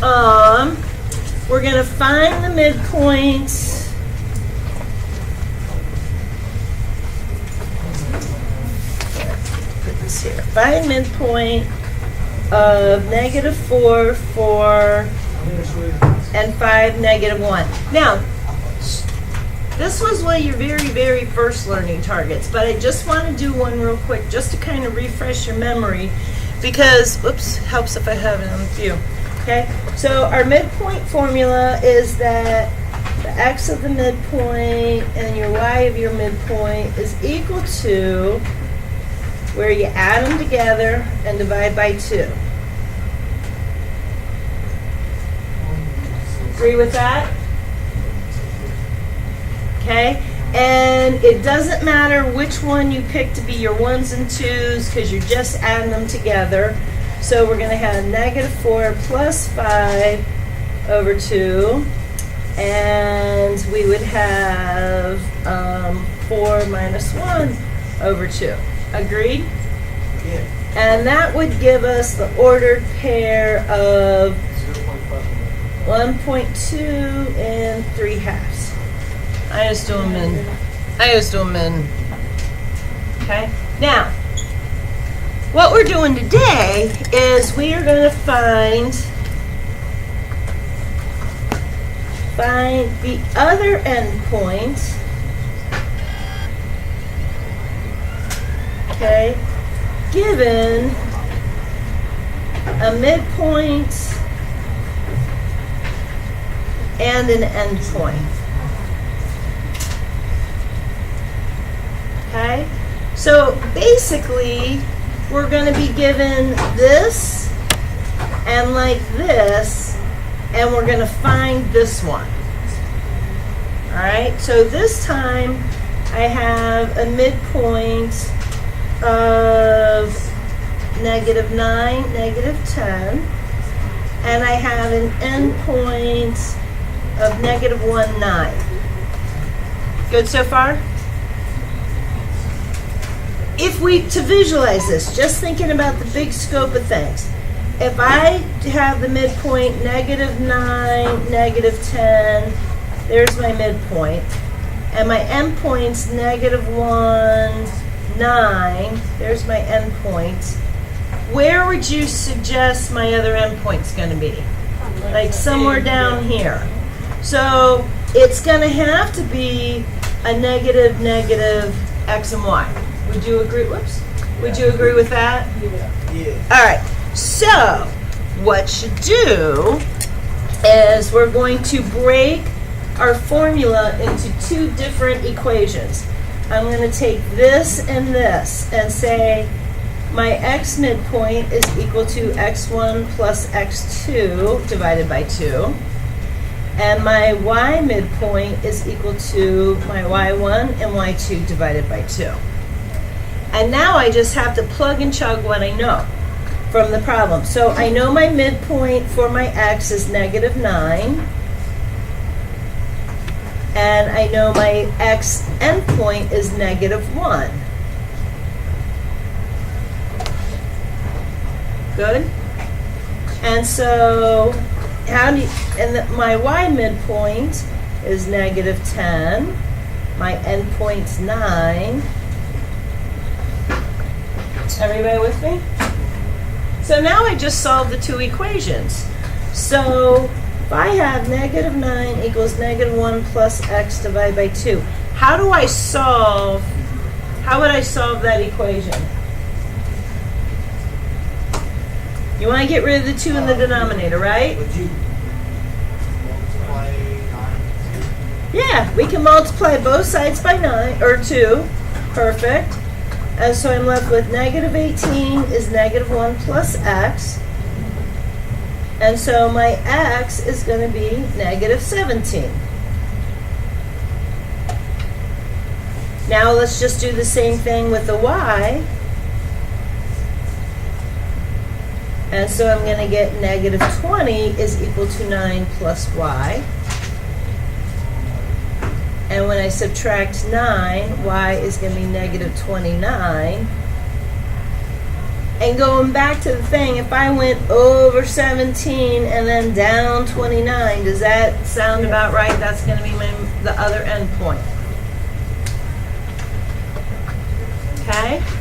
We're going to find the midpoint. Put this here. Find midpoint of -4, 4, and 5, -1. Now, this was one of your very, very first learning targets, but I just want to do one real quick just to kind of refresh your memory because, whoops, helps if I have it on view. Okay, so our midpoint formula is that the x of the midpoint and your y of your midpoint is equal to where you add them together and divide by 2. Agree with that? Okay, and it doesn't matter which one you pick to be your 1s and 2s because you're just adding them together. So we're going to have -4 plus 5 over 2, and we would have 4 minus 1 over 2. Agreed? Yeah. And that would give us the ordered pair of 1.2 and 3/2. I just do them in. Okay? Now, what we're doing today is we are going to find the other endpoint, okay, given a midpoint and an endpoint. Okay? So basically, we're going to be given this and like this, and we're going to find this one. All right? So this time, I have a midpoint of -9, -10, and I have an endpoint of -1, 9. Good so far? To visualize this, just thinking about the big scope of things, if I have the midpoint -9, -10, there's my midpoint, and my endpoint's -1, 9, there's my endpoint, where would you suggest my other endpoint's going to be? Like somewhere down here. So it's going to have to be a negative x and y. Would you agree? Whoops. Would you agree with that? Yeah. All right. So what you do is we're going to break our formula into 2 different equations. I'm going to take this and say my x midpoint is equal to x1 plus x2 divided by 2. And my y midpoint is equal to my y1 and y2 divided by 2. And now I just have to plug and chug what I know from the problem. So I know my midpoint for my x is -9. And I know my x endpoint is -1. Good? And so my y midpoint is -10. My endpoint's 9. Everybody with me? So now I just solved the 2 equations. So if I have -9 equals -1 plus x divided by 2, how would I solve that equation? You want to get rid of the 2 in the denominator, right? Would you multiply 9? Yeah, we can multiply both sides by 9 or 2. Perfect. And so I'm left with -18 is -1 plus x. And so my x is going to be -17. Now let's just do the same thing with the y. And so I'm going to get -20 is equal to 9 plus y. And when I subtract 9, y is going to be -29. And going back to the thing, if I went over 17 and then down 29, does that sound about right? That's going to be the other endpoint. Okay?